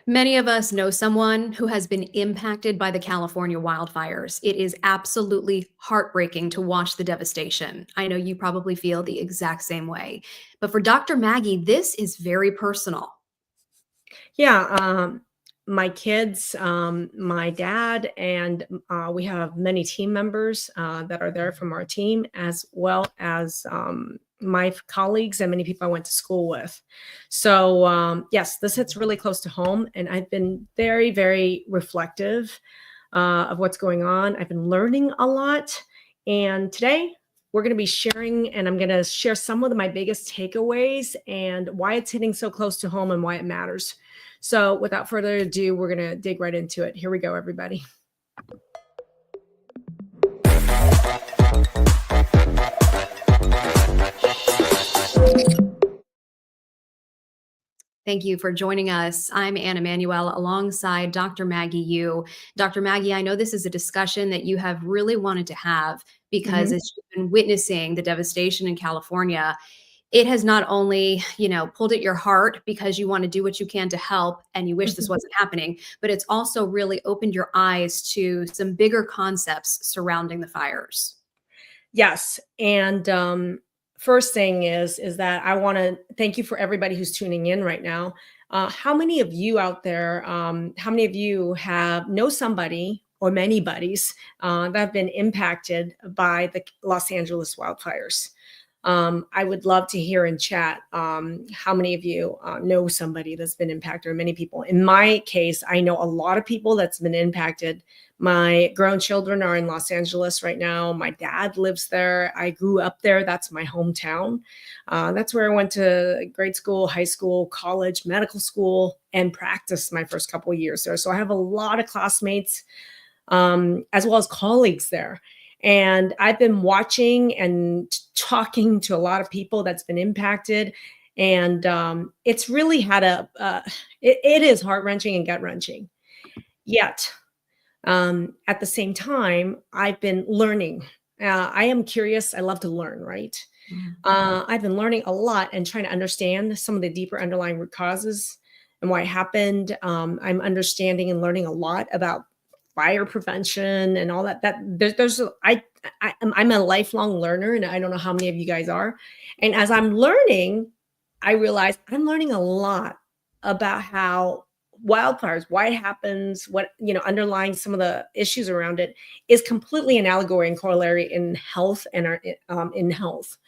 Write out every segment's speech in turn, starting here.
Many of us know someone who has been impacted by the California wildfires. It is absolutely heartbreaking to watch the devastation. I know you probably feel the exact same way. But for Dr. Maggie, this is very personal. Yeah, my kids, my dad, and we have many team members that are there from our team, as well as my colleagues and many people I went to school with. So, yes, this hits really close to home, and I've been very, very reflective of what's going on. I've been learning a lot, and today we're going to be sharing, and I'm going to share some of my biggest takeaways and why it's hitting so close to home and why it matters. So without further ado, we're going to dig right into it. Here we go, everybody. Thank you for joining us. I'm Anna Manuel alongside Dr. Maggie Yu. Dr. Maggie, I know this is a discussion that you have really wanted to have because Mhm. as you've been witnessing the devastation in California, it has not only, pulled at your heart because you want to do what you can to help and you wish this Mhm. wasn't happening, but it's also really opened your eyes to some bigger concepts surrounding the fires. Yes, and first thing is that I want to thank you for everybody who's tuning in right now. How many of you out there? How many of you have know somebody or many buddies that have been impacted by the Los Angeles wildfires? I would love to hear in chat how many of you know somebody that's been impacted, or many people. In my case, I know a lot of people that's been impacted. My grown children are in Los Angeles right now. My dad lives there. I grew up there. That's my hometown. That's where I went to grade school, high school, college, medical school, and practiced my first couple of years there. So I have a lot of classmates as well as colleagues there. And I've been watching and talking to a lot of people that's been impacted. And it's really had it is heart wrenching and gut wrenching. Yet, at the same time, I've been learning. I am curious. I love to learn, right? Mm. I've been learning a lot and trying to understand some of the deeper underlying root causes and why it happened. I'm understanding and learning a lot about fire prevention and all that. I'm a lifelong learner, and I don't know how many of you guys are. And as I'm learning, I realize I'm learning a lot about how wildfires, why it happens, what underlying some of the issues around it is completely an allegory and corollary in health and in health.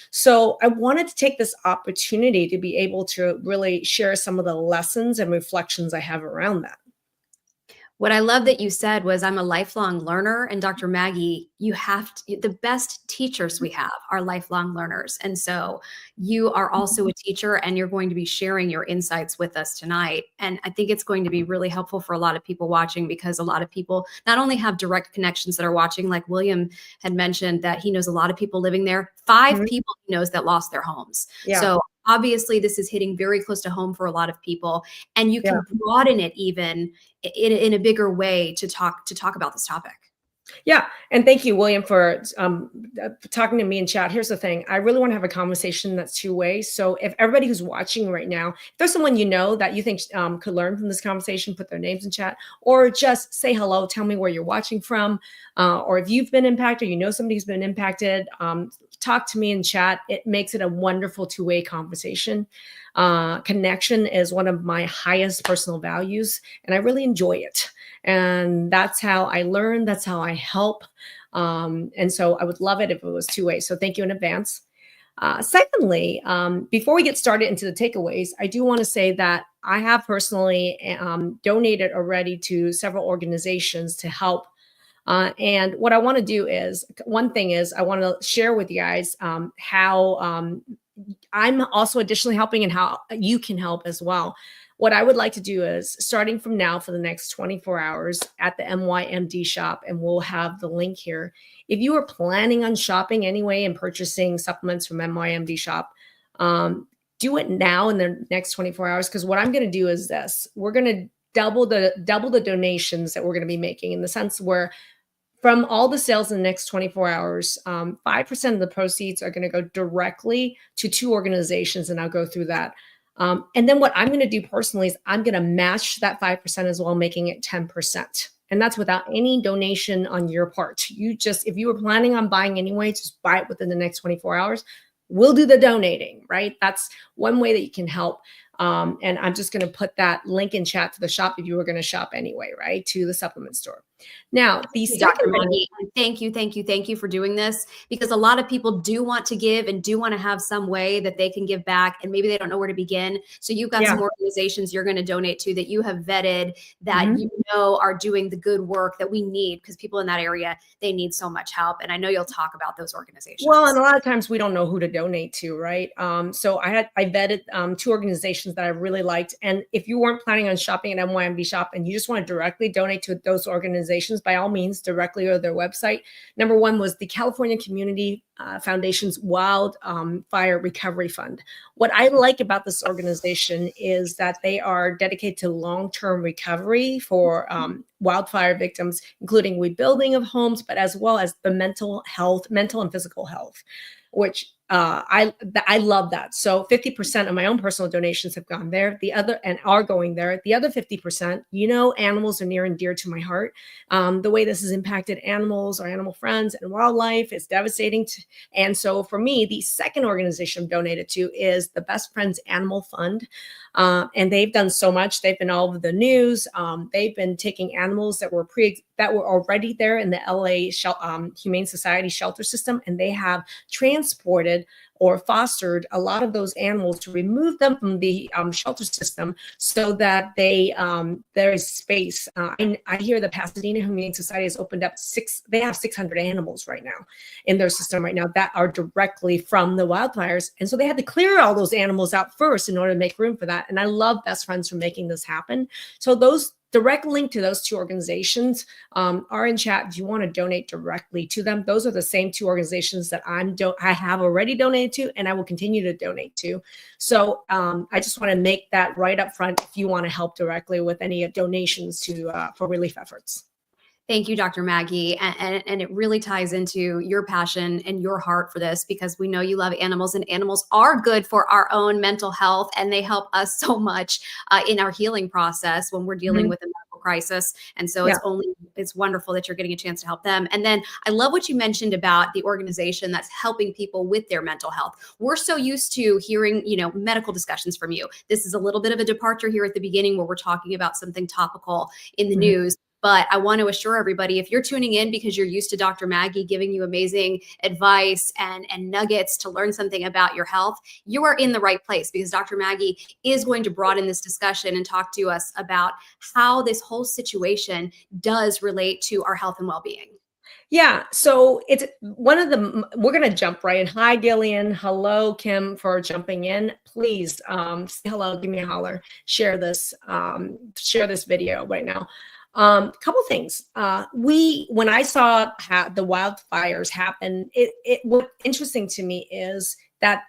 So I wanted to take this opportunity to be able to really share some of the lessons and reflections I have around that. What I love that you said was, I'm a lifelong learner. And Dr. Maggie, the best teachers we have are lifelong learners. And so you are also a teacher and you're going to be sharing your insights with us tonight. And I think it's going to be really helpful for a lot of people watching, because a lot of people not only have direct connections that are watching, like William had mentioned that he knows a lot of people living there, 5 Mhm. people he knows that lost their homes. Yeah. So obviously this is hitting very close to home for a lot of people. And you Yeah. can broaden it even in a bigger way to talk about this topic. Yeah, and thank you, William, for talking to me in chat. Here's the thing: I really want to have a conversation that's two ways. So, if everybody who's watching right now, if there's someone you know that you think could learn from this conversation, put their names in chat, or just say hello. Tell me where you're watching from, or if you've been impacted, you know somebody who's been impacted. Talk to me in chat. It makes it a wonderful two-way conversation. Connection is one of my highest personal values, and I really enjoy it. And that's how I learn. That's how I help. And so I would love it if it was two ways. So thank you in advance. Secondly, before we get started into the takeaways, I do want to say that I have personally donated already to several organizations to help. And what I want to do is, one thing is, I want to share with you guys how I'm also additionally helping and how you can help as well. What I would like to do is, starting from now for the next 24 hours at the MYMD shop, and we'll have the link here. If you are planning on shopping anyway and purchasing supplements from MYMD shop, do it now in the next 24 hours. Because what I'm going to do is this: we're going to double the donations that we're going to be making, in the sense where from all the sales in the next 24 hours, 5% of the proceeds are going to go directly to 2 organizations, and I'll go through that. And then what I'm going to do personally is I'm going to match that 5% as well, making it 10%. And that's without any donation on your part. You just, if you were planning on buying anyway, just buy it within the next 24 hours. We'll do the donating, right? That's one way that you can help. And I'm just going to put that link in chat to the shop if you were going to shop anyway, right? To the supplement store. Now, the Dr. second Maggie, thank you for doing this, because a lot of people do want to give and do want to have some way that they can give back, and maybe they don't know where to begin. So you've got yeah. some organizations you're going to donate to that you have vetted, that Mhm. you know are doing the good work that we need, because people in that area, they need so much help. And I know you'll talk about those organizations. Well, and a lot of times we don't know who to donate to, right? So I vetted 2 organizations that I really liked, and if you weren't planning on shopping at MYMB Shop and you just want to directly donate to those organizations, by all means, directly or their website. Number one was the California Community Foundation's Wildfire Recovery Fund. What I like about this organization is that they are dedicated to long-term recovery for wildfire victims, including rebuilding of homes, but as well as the mental and physical health, which I love that. So 50% of my own personal donations have gone there. The other, and are going there. The other 50%, animals are near and dear to my heart. The way this has impacted animals, our animal friends, and wildlife is devastating. And so for me, the second organization I'm donated to is the Best Friends Animal Fund. And they've done so much. They've been all over the news. They've been taking animals that were already there in the LA Humane Society shelter system, and they have transported or fostered a lot of those animals to remove them from the shelter system so that there is space. I hear the Pasadena Humane Society has opened up they have 600 animals right now in their system right now that are directly from the wildfires. And so they had to clear all those animals out first in order to make room for that. And I love Best Friends for making this happen. So those direct link to those 2 organizations are in chat if you want to donate directly to them. Those are the same 2 organizations that I have already donated to, and I will continue to donate to. So I just want to make that right up front if you want to help directly with any donations for relief efforts. Thank you, Dr. Maggie. And it really ties into your passion and your heart for this, because we know you love animals, and animals are good for our own mental health, and they help us so much in our healing process when we're dealing with a medical crisis. And so it's wonderful that you're getting a chance to help them. And then I love what you mentioned about the organization that's helping people with their mental health. We're so used to hearing, medical discussions from you. This is a little bit of a departure here at the beginning, where we're talking about something topical in the news. But I want to assure everybody, if you're tuning in because you're used to Dr. Maggie giving you amazing advice and nuggets to learn something about your health, you are in the right place, because Dr. Maggie is going to broaden this discussion and talk to us about how this whole situation does relate to our health and well-being. Yeah, so it's one of the, we're going to jump right in. Hi, Gillian. Hello, Kim, for jumping in. Please say hello, give me a holler, share this video right now. Couple things. When I saw the wildfires happen, what interesting to me is that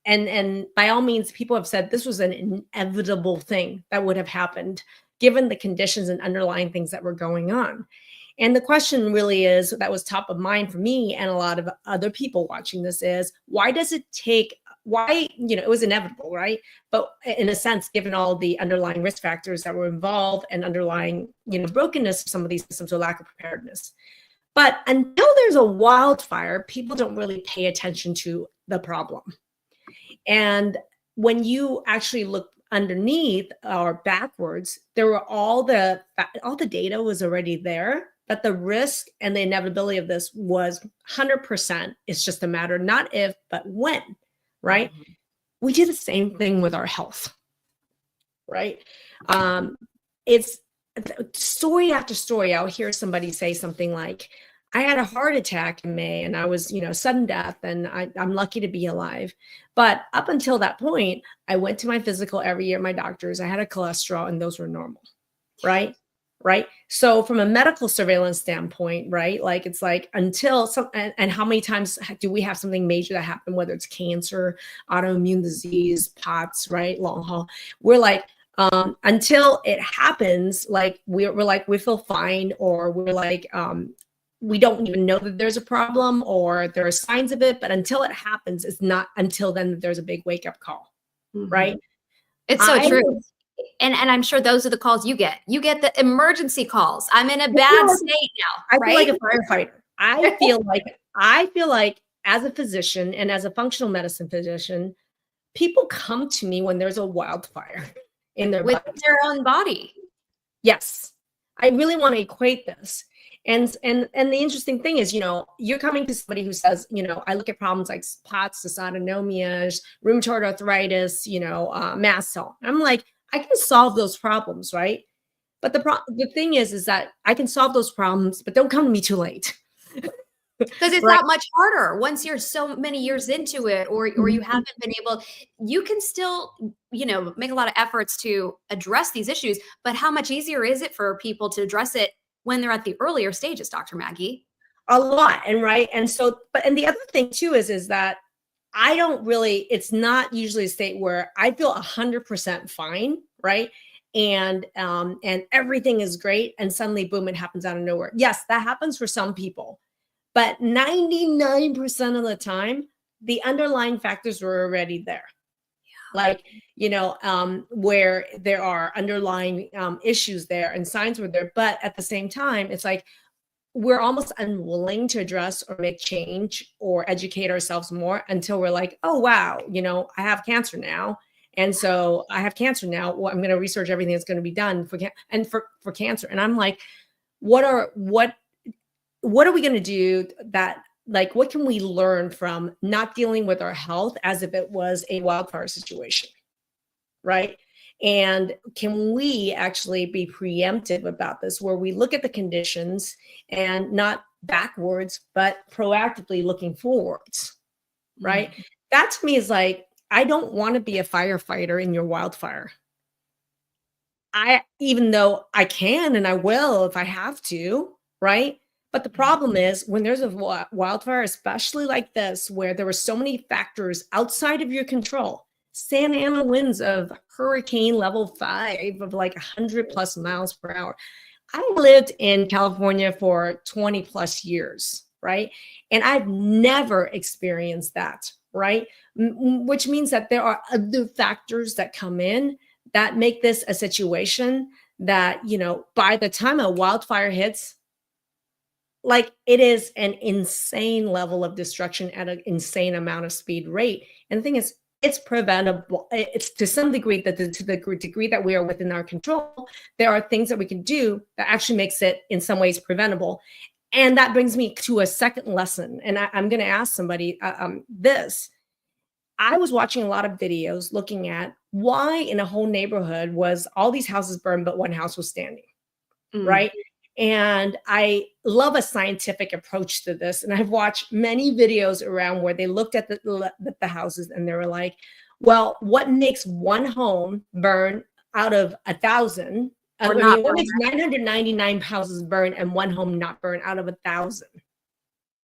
and by all means, people have said this was an inevitable thing that would have happened given the conditions and underlying things that were going on. And the question really is, that was top of mind for me and a lot of other people watching this, is why does it take, it was inevitable, right? But in a sense, given all the underlying risk factors that were involved and underlying, brokenness of some of these systems or lack of preparedness. But until there's a wildfire, people don't really pay attention to the problem. And when you actually look underneath or backwards, there were all the data was already there, but the risk and the inevitability of this was 100%. It's just a matter, not if, but when, right? Mm-hmm. We do the same thing with our health, right? It's story after story. I'll hear somebody say something like, I had a heart attack in May and I was, sudden death, and I'm lucky to be alive. But up until that point, I went to my physical every year, my doctors, I had a cholesterol, and those were normal, right? Right. So from a medical surveillance standpoint, right, like it's like until and how many times do we have something major that happened, whether it's cancer, autoimmune disease, POTS, right, long haul, we're like, until it happens, like we're like, we feel fine, or we're like, we don't even know that there's a problem or there are signs of it. But until it happens, it's not until then that there's a big wake up call. Mhm. right? It's so I true. And I'm sure those are the calls you get. You get the emergency calls. I'm in a I feel bad like state now, I feel like right? a firefighter. I feel like as a physician and as a functional medicine physician, people come to me when there's a wildfire in their With bodies. their own body. Yes. I really want to equate this. And the interesting thing is, you're coming to somebody who says, I look at problems like POTS, dysautonomias, rheumatoid arthritis, mast cell. I'm like, I can solve those problems, right? But the thing is that I can solve those problems, but don't come to me too late. Because it's Right. that much harder once you're so many years into it, or you Mhm. haven't been able. You can still, make a lot of efforts to address these issues, but how much easier is it for people to address it when they're at the earlier stages, Dr. Maggie? A lot. And right. And so, and the other thing too is that I don't really, it's not usually a state where I feel 100% fine, right? And everything is great. And suddenly, boom, it happens out of nowhere. Yes, that happens for some people. But 99% of the time, the underlying factors were already there. Like, where there are underlying issues there and signs were there. But at the same time, it's like we're almost unwilling to address or make change or educate ourselves more until we're like, oh, wow, I have cancer now. And so I have cancer now. Well, I'm going to research everything that's going to be done for cancer. And I'm like, what are we going to do that, like, what can we learn from not dealing with our health as if it was a wildfire situation, right? And can we actually be preemptive about this, where we look at the conditions and not backwards, but proactively looking forwards, right? Mhm. That to me is like, I don't want to be a firefighter in your wildfire. Even though I can and I will if I have to, right? But the problem is when there's a wildfire, especially like this, where there were so many factors outside of your control. Santa Ana winds of hurricane level 5 of like 100 plus miles per hour. I lived in California for 20 plus years, right? And I've never experienced that, right? Which means that there are other factors that come in that make this a situation that, by the time a wildfire hits, like, it is an insane level of destruction at an insane amount of speed rate. And the thing is, it's preventable. It's to some degree, that to the degree that we are within our control, there are things that we can do that actually makes it in some ways preventable. And that brings me to a second lesson. And I'm going to ask somebody this. I was watching a lot of videos looking at why in a whole neighborhood was all these houses burned, but one house was standing, Mm. right? And I love a scientific approach to this. And I've watched many videos around where they looked at the houses and they were like, well, what makes one home burn out of 1,000? Or I not mean, what burn. makes 999 houses burn and one home not burn out of 1,000,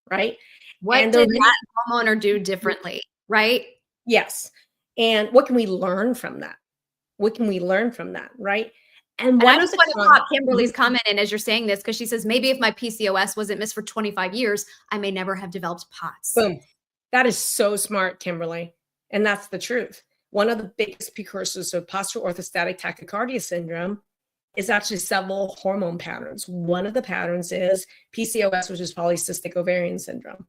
right? What And the did reason, that homeowner do differently, right? yes. And what can we learn from that? What can we learn from that, right? And And I one of just the want to pop Kimberly's Mhm. comment in as you're saying this, because she says, maybe if my PCOS wasn't missed for 25 years, I may never have developed POTS. Boom. That is so smart, Kimberly. And that's the truth. One of the biggest precursors of postural orthostatic tachycardia syndrome is actually several hormone patterns. One of the patterns is PCOS, which is polycystic ovarian syndrome.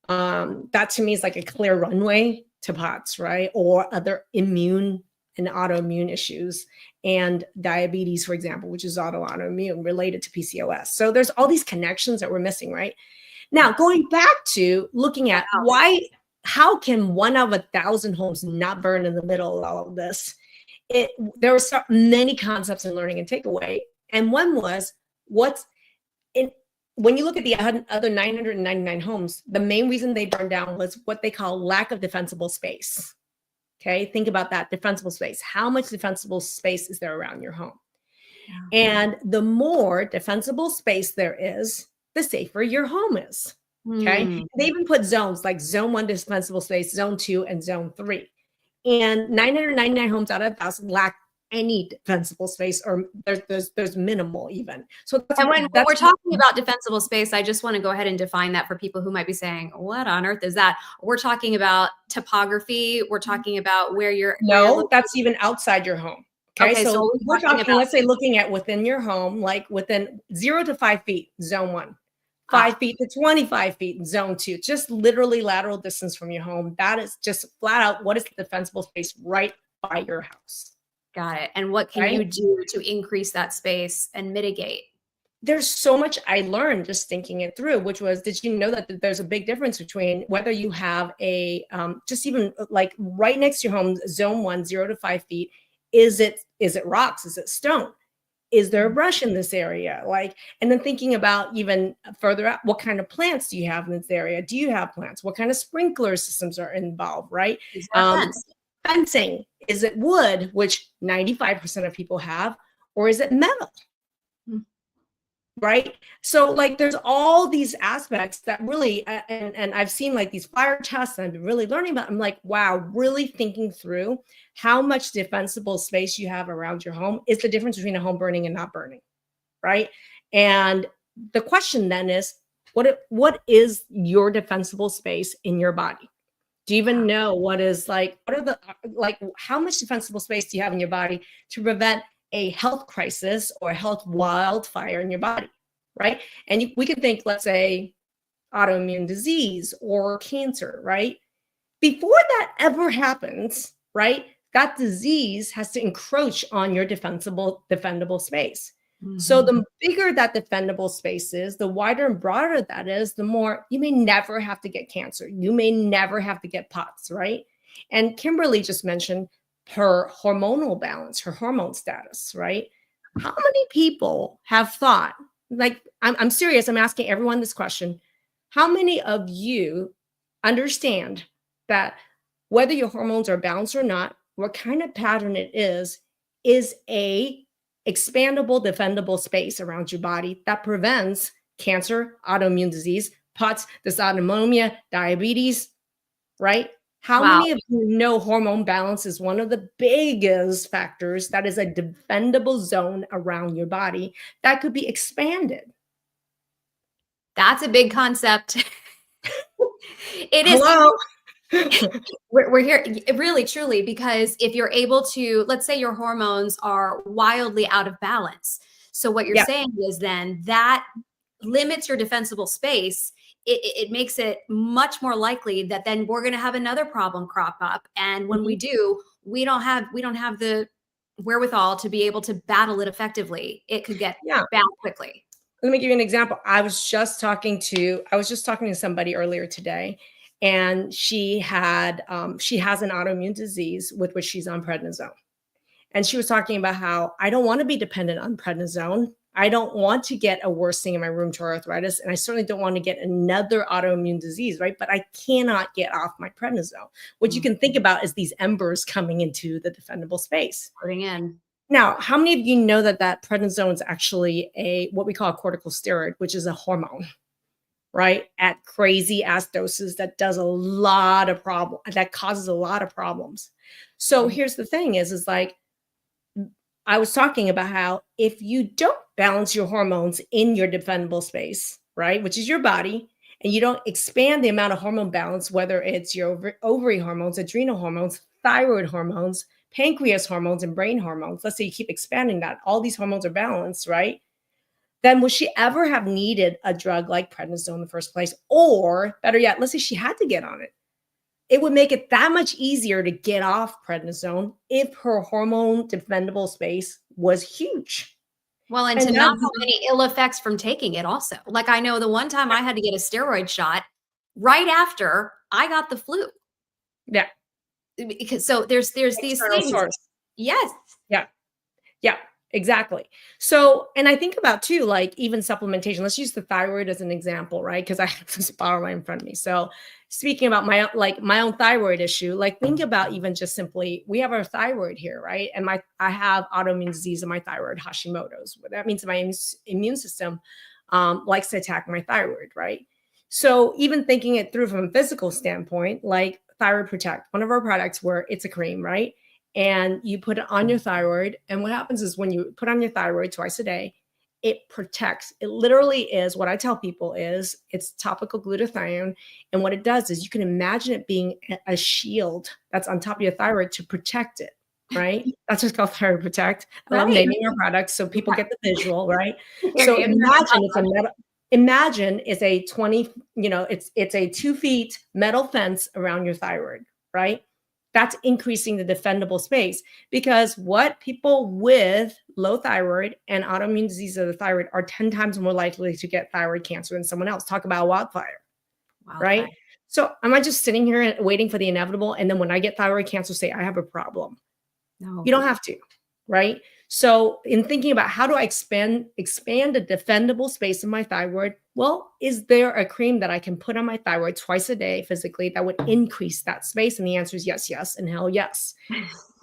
That to me is like a clear runway to POTS, right? Or other immune and autoimmune issues, and diabetes, for example, which is autoimmune related to PCOS. So there's all these connections that we're missing, right? Now, going back to looking at how can one of 1,000 homes not burn in the middle of all of this? There were so many concepts in learning and takeaway, and one was what's in. When you look at the other 999 homes, the main reason they burned down was what they call lack of defensible space. Okay, think about that defensible space. How much defensible space is there around your home? Yeah. And the more defensible space there is, the safer your home is. Okay. Hmm. They even put zones like zone 1 defensible space, zone 2, and zone 3. And 999 homes out of 1,000 lack any defensible space, or there's minimal even. So And when we're talking about defensible space, I just want to go ahead and define that for people who might be saying, what on earth is that? We're talking about topography. We're talking about where you're no, that's even outside your home. Okay, okay, so we're talking, about, let's say, looking at within your home, like within 0 to 5 feet, zone 1, 5 feet to 25 feet, zone 2, just literally lateral distance from your home. That is just flat out what is the defensible space right by your house. Got it. And what can you do to increase that space and mitigate? There's so much I learned just thinking it through, which was, did you know that there's a big difference between whether you have a, just even like right next to your home, zone 1, 0 to 5 feet, is it rocks? Is it stone? Is there a brush in this area? Like, and then thinking about even further out, what kind of plants do you have in this area? Do you have plants? What kind of sprinkler systems are involved, right? Fencing, is it wood, which 95% of people have, or is it metal? Right? So like there's all these aspects that really, and I've seen like these fire tests, and I've been really learning about, I'm like, wow, really thinking through how much defensible space you have around your home is the difference between a home burning and not burning, right? And the question then is, what is your defensible space in your body? Do you even know what is like, what are the, like, how much defensible space do you have in your body to prevent a health crisis or a health wildfire in your body, right? And we can think, let's say, autoimmune disease or cancer, right? Before that ever happens, right, that disease has to encroach on your defendable space. So the bigger that defendable space is, the wider and broader that is, the more you may never have to get cancer. You may never have to get POTS, right? And Kimberly just mentioned her hormonal balance, her hormone status, right? How many people have thought, like, I'm serious, I'm asking everyone this question. How many of you understand that whether your hormones are balanced or not, what kind of pattern it is a expandable, defendable space around your body that prevents cancer, autoimmune disease, POTS, dysautonomia, diabetes, right? How many of you know hormone balance is one of the biggest factors that is a defendable zone around your body that could be expanded? That's a big concept. It is. Hello? We're here really, truly, because if you're able to, let's say your hormones are wildly out of balance. So what you're saying is then that limits your defensible space. It makes it much more likely that then we're going to have another problem crop up. And when we do, we don't have the wherewithal to be able to battle it effectively. It could get bad quickly. Let me give you an example. I was just talking to somebody earlier today, and she has an autoimmune disease with which she's on prednisone. And she was talking about how, I don't want to be dependent on prednisone. I don't want to get a worse thing in my rheumatoid arthritis, and I certainly don't want to get another autoimmune disease, right? But I cannot get off my prednisone. What you can think about is these embers coming into the defendable space. Putting in. Now, how many of you know that prednisone is actually what we call a corticosteroid, which is a hormone, right? At crazy ass doses that does a lot of that causes a lot of problems. So here's the thing is like, I was talking about how if you don't balance your hormones in your defendable space, right, which is your body, and you don't expand the amount of hormone balance, whether it's your ovary hormones, adrenal hormones, thyroid hormones, pancreas hormones, and brain hormones, let's say you keep expanding that, all these hormones are balanced, right? Then would she ever have needed a drug like prednisone in the first place? Or better yet, let's say she had to get on it. It would make it that much easier to get off prednisone if her hormone defendable space was huge. Well, and to not have any ill effects from taking it also. Like I know the one time I had to get a steroid shot right after I got the flu. Yeah. Because so there's these things. Source. Yes. Yeah. Yeah. Exactly. So, and I think about too, like even supplementation, let's use the thyroid as an example, right? Because I have this bottle right in front of me. So speaking about my own thyroid issue, like think about even just simply, we have our thyroid here, right? And I have autoimmune disease in my thyroid, Hashimoto's. That means my immune system likes to attack my thyroid, right? So even thinking it through from a physical standpoint, like Thyroid Protect, one of our products where it's a cream, right? and you put it on your thyroid. And what happens is when you put on your thyroid twice a day, it protects. It literally is what I tell people is it's topical glutathione. And what it does is you can imagine it being a shield that's on top of your thyroid to protect it, right? That's what's called Thyroid Protect. I love Right. naming our products so people get the visual, right? You're So giving her imagine it's a metal, imagine it's a 20, it's a 2 feet metal fence around your thyroid, right? That's increasing the defendable space because what people with low thyroid and autoimmune disease of the thyroid are 10 times more likely to get thyroid cancer than someone else. Talk about wildfire, wildfire. right? So am I just sitting here waiting for the inevitable? And then when I get thyroid cancer, say I have a problem. No. You don't have to, right? So in thinking about how do I expand a defendable space in my thyroid, well, is there a cream that I can put on my thyroid twice a day physically that would increase that space? And the answer is yes, yes, and hell yes.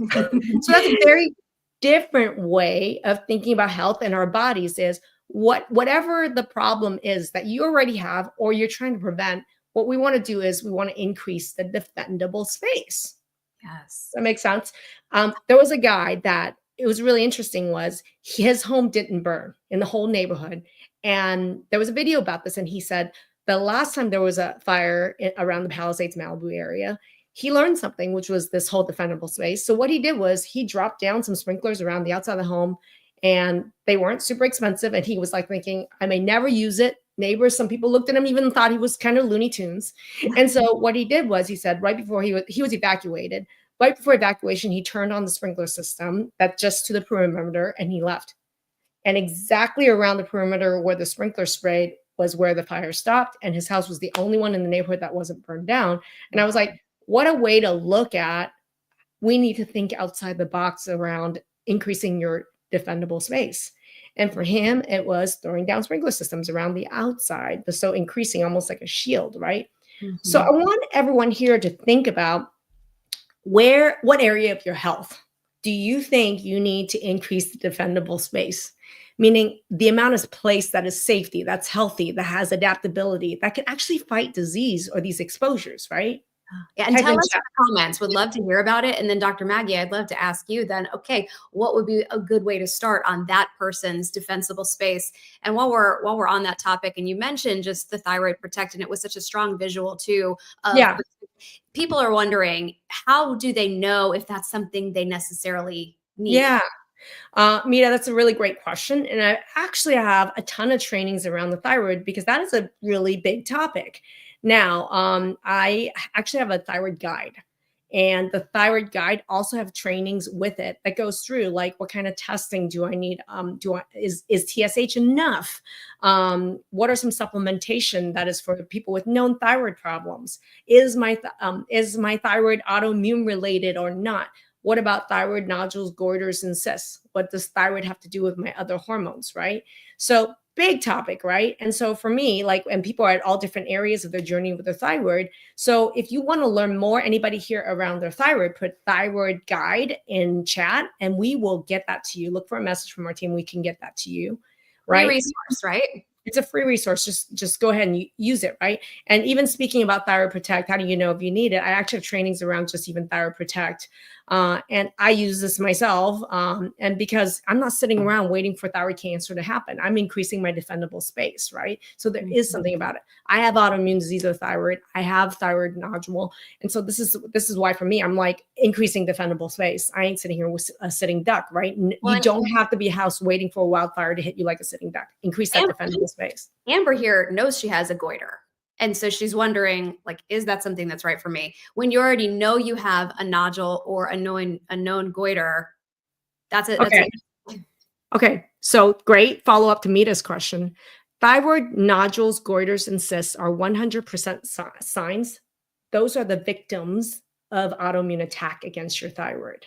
So that's a very different way of thinking about health in our bodies is whatever the problem is that you already have or you're trying to prevent, what we want to do is we want to increase the defendable space. Yes. That makes sense. There was a guy that it was really interesting was his home didn't burn in the whole neighborhood. And there was a video about this. And he said the last time there was a fire around the Palisades, Malibu area, he learned something, which was this whole defendable space. So what he did was he dropped down some sprinklers around the outside of the home and they weren't super expensive. And he was like thinking, I may never use it. Neighbors, some people looked at him, even thought he was kind of Looney Tunes. And so what he did was he said right before he was evacuated, right before evacuation, he turned on the sprinkler system that just to the perimeter and he left. And exactly around the perimeter where the sprinkler sprayed was where the fire stopped. And his house was the only one in the neighborhood that wasn't burned down. And I was like, what a way to look at, we need to think outside the box around increasing your defendable space. And for him, it was throwing down sprinkler systems around the outside, so increasing almost like a shield, right? So I want everyone here to think about what area of your health do you think you need to increase the defendable space? Meaning the amount of place that is safety, that's healthy, that has adaptability, that can actually fight disease or these exposures, right? Yeah, and Type tell in us in chat. the comments. Would love to hear about it. And then Dr. Maggie, I'd love to ask you then, okay, what would be a good way to start on that person's defensible space? And while we're on that topic, and you mentioned just the thyroid protect, and it was such a strong visual too of Yeah. people are wondering, how do they know if that's something they necessarily need? Yeah. Mita, that's a really great question. And I actually have a ton of trainings around the thyroid because that is a really big topic. Now, I actually have a thyroid guide. And the thyroid guide also have trainings with it that goes through like what kind of testing do I need? Is TSH enough? What are some supplementation that is for people with known thyroid problems? Is my thyroid autoimmune related or not? What about thyroid nodules, goiters, and cysts? What does thyroid have to do with my other hormones, right? So big topic, right? And so for me, like, and people are at all different areas of their journey with their thyroid. So if you want to learn more, anybody here around their thyroid, put thyroid guide in chat and we will get that to you. Look for a message from our team. We can get that to you, Free right? resource, right? It's a free resource. Just go ahead and use it, right? And even speaking about Thyroid Protect, how do you know if you need it? I actually have trainings around just even Thyroid Protect. And I use this myself. And because I'm not sitting around waiting for thyroid cancer to happen, I'm increasing my defendable space, right? So there is something about it. I have autoimmune disease of the thyroid. I have thyroid nodule. And so this is why for me, I'm like increasing defendable space. I ain't sitting here with a sitting duck, right? Well, You don't have to be a house waiting for a wildfire to hit you like a sitting duck. Increase that defendable space. Amber here knows she has a goiter. And so she's wondering, like, is that something that's right for me? When you already know you have a nodule or a known goiter, that's it. Okay. Okay. So great follow up to Mita's question. Thyroid nodules, goiters, and cysts are 100% signs. Those are the victims of autoimmune attack against your thyroid.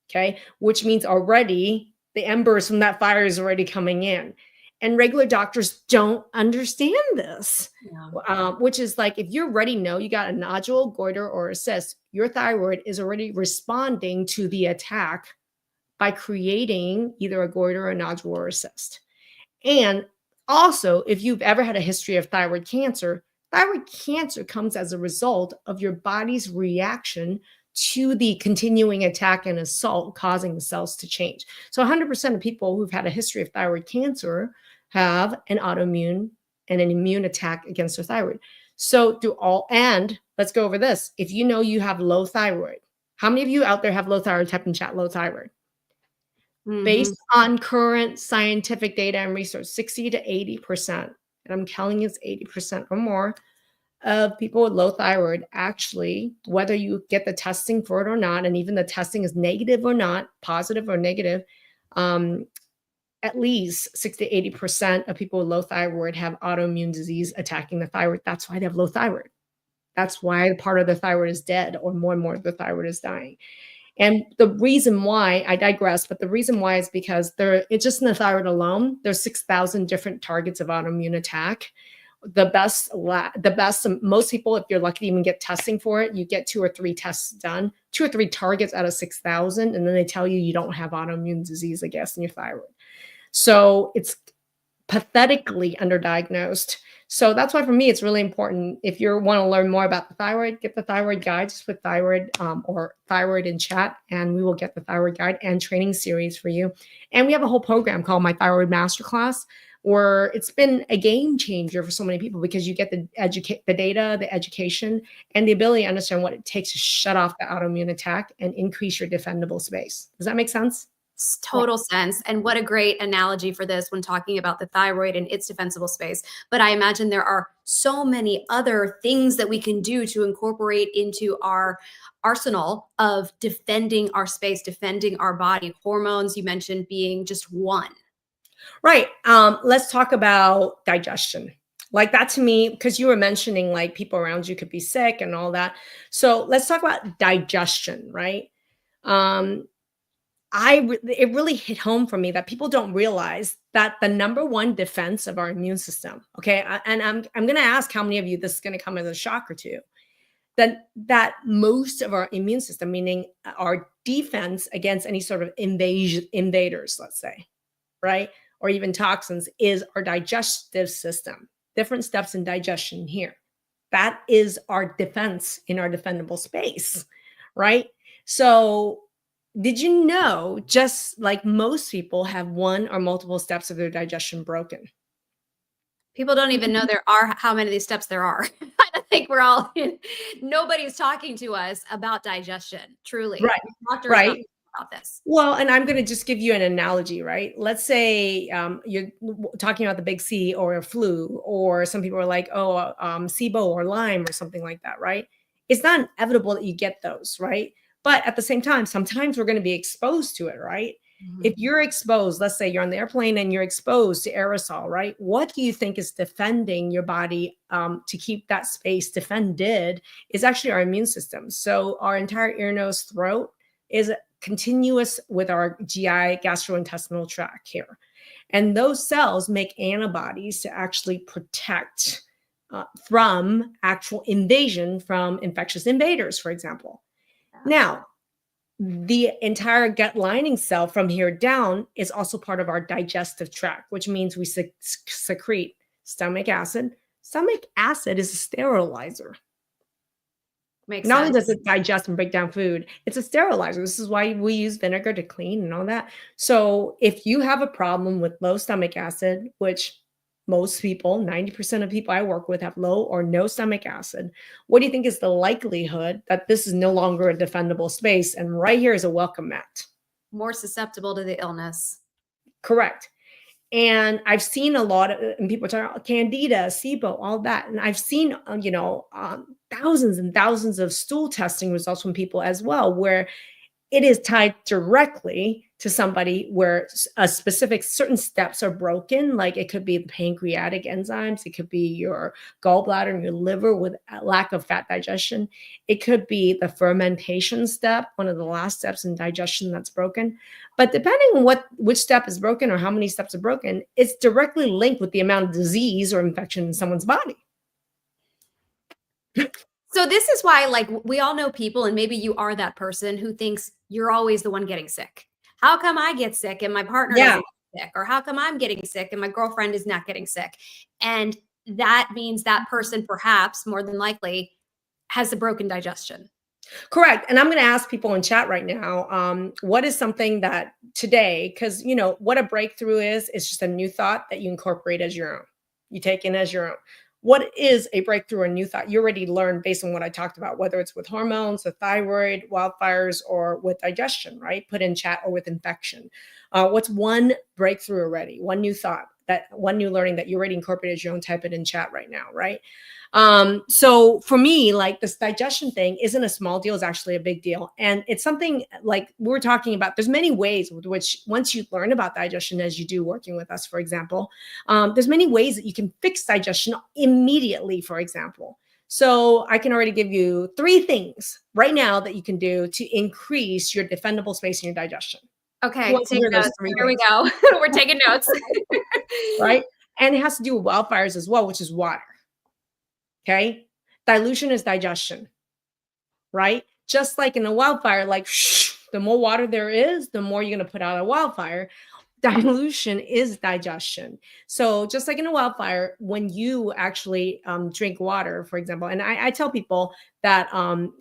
Okay. Which means already the embers from that fire is already coming in. And regular doctors don't understand this, which is like if you already know you got a nodule, goiter, or a cyst, your thyroid is already responding to the attack by creating either a goiter, a nodule, or a cyst. And also, if you've ever had a history of thyroid cancer comes as a result of your body's reaction to the continuing attack and assault causing the cells to change. So 100% of people who've had a history of thyroid cancer have an autoimmune and an immune attack against their thyroid. So and let's go over this. If you know you have low thyroid, how many of you out there have low thyroid? Type in chat, low thyroid. Mhm. Based on current scientific data and research, 60 to 80%, and I'm telling you it's 80% or more of people with low thyroid actually, whether you get the testing for it or not, and even the testing is negative or not, positive or negative, at least 60 to 80% of people with low thyroid have autoimmune disease attacking the thyroid. That's why they have low thyroid. That's why part of the thyroid is dead, or more and more of the thyroid is dying. And the reason why, I digress, but the reason why is because it's just in the thyroid alone, there's 6,000 different targets of autoimmune attack. The best, most people, if you're lucky to even get testing for it, you get 2 or 3 tests done, 2 or 3 targets out of 6,000, and then they tell you you don't have autoimmune disease, I guess, in your thyroid. So it's pathetically underdiagnosed. So that's why for me, it's really important. If you want to learn more about the thyroid, get the thyroid guide, just put thyroid or thyroid in chat, and we will get the thyroid guide and training series for you. And we have a whole program called My Thyroid Masterclass, where it's been a game changer for so many people because you get the data, the education, and the ability to understand what it takes to shut off the autoimmune attack and increase your defendable space. Does that make sense? Yeah. Total sense. And what a great analogy for this when talking about the thyroid and its defensible space. But I imagine there are so many other things that we can do to incorporate into our arsenal of defending our space, defending our body. Hormones, you mentioned being just one. Right. Let's talk about digestion. Like that to me, because you were mentioning like people around you could be sick and all that. So let's talk about digestion, right? Um, it really hit home for me that people don't realize that the number one defense of our immune system. Okay, and I'm going to ask how many of you this is going to come as a shock or two. That most of our immune system, meaning our defense against any sort of invaders, let's say, right, or even toxins, is our digestive system. Different steps in digestion here. That is our defense in our defendable space, right? So did you know, just like most people have one or multiple steps of their digestion broken? People don't even know there are how many of these steps there are. I don't think we're all nobody's talking to us about digestion, truly. Right, Doctors don't right. know about this. Well, and I'm going to just give you an analogy, right? Let's say you're talking about the big C or a flu, or some people are like, oh, SIBO or Lyme or something like that, right? It's not inevitable that you get those, right? But at the same time, sometimes we're going to be exposed to it, right? If Mhm. you're exposed, let's say you're on the airplane and you're exposed to aerosol, right? What do you think is defending your body to keep that space defended is actually our immune system. So our entire ear, nose, throat is continuous with our GI gastrointestinal tract here. And those cells make antibodies to actually protect from actual invasion from infectious invaders, for example. Now, the entire gut lining cell from here down is also part of our digestive tract, which means we secrete stomach acid. Stomach acid is a sterilizer. Makes Not only does sense. it digest and break down food, it's a sterilizer. This is why we use vinegar to clean and all that. So if you have a problem with low stomach acid, which most people, 90% of people I work with have low or no stomach acid, what do you think is the likelihood that this is no longer a defendable space? And right here is a welcome mat. More susceptible to the illness. Correct. And I've seen a lot of, and people talk about candida, SIBO, all that. And I've seen, thousands and thousands of stool testing results from people as well, where it is tied directly to somebody where a specific certain steps are broken. Like it could be the pancreatic enzymes, it could be your gallbladder and your liver with a lack of fat digestion. It could be the fermentation step, one of the last steps in digestion that's broken. But depending on which step is broken or how many steps are broken, it's directly linked with the amount of disease or infection in someone's body. So this is why, like, we all know people, and maybe you are that person who thinks you're always the one getting sick. How come I get sick and my partner Yeah. doesn't get sick? Or how come I'm getting sick and my girlfriend is not getting sick? And that means that person perhaps more than likely has a broken digestion. Correct. And I'm going to ask people in chat right now, what is something that today, because you know what a breakthrough is just a new thought that you incorporate as your own. You take in as your own. What is a breakthrough or new thought you already learned based on what I talked about, whether it's with hormones, the thyroid, wildfires, or with digestion, right? Put in chat, or with infection. What's one breakthrough already? One new thought, that one new learning that you already incorporated as your own? Type it in chat right now, right? So for me, like, this digestion thing isn't a small deal, it's actually a big deal. And it's something like we're talking about. There's many ways with which, once you learn about digestion, as you do working with us, for example, there's many ways that you can fix digestion immediately, for example. So I can already give you 3 things right now that you can do to increase your defendable space in your digestion. Who Okay, wants to take hear those notes. 3 Here we things? go. We're taking notes. Right? And it has to do with wildfires as well, which is water. Okay. Dilution is digestion, right? Just like in a wildfire, like the more water there is, the more you're going to put out a wildfire. Dilution is digestion. So just like in a wildfire, when you actually drink water, for example, and I tell people that,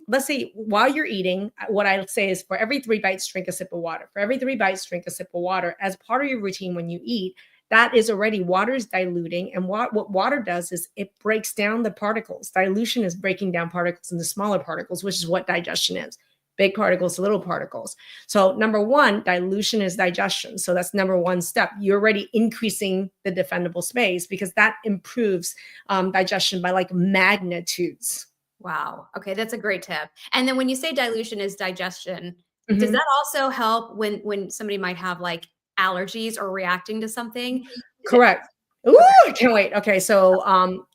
let's say while you're eating, what I say is, for every 3 bites, drink a sip of water. For every 3 bites, drink a sip of water as part of your routine when you eat. That is already, water is diluting. And what water does is it breaks down the particles. Dilution is breaking down particles into smaller particles, which is what digestion is. Big particles, little particles. So number 1, dilution is digestion. So that's number 1 step. You're already increasing the defendable space, because that improves digestion by like magnitudes. Wow. Okay, that's a great tip. And then when you say dilution is digestion, does Mhm. that also help when somebody might have like allergies or reacting to something? Is it Correct. Ooh, okay? I can't wait. Okay, so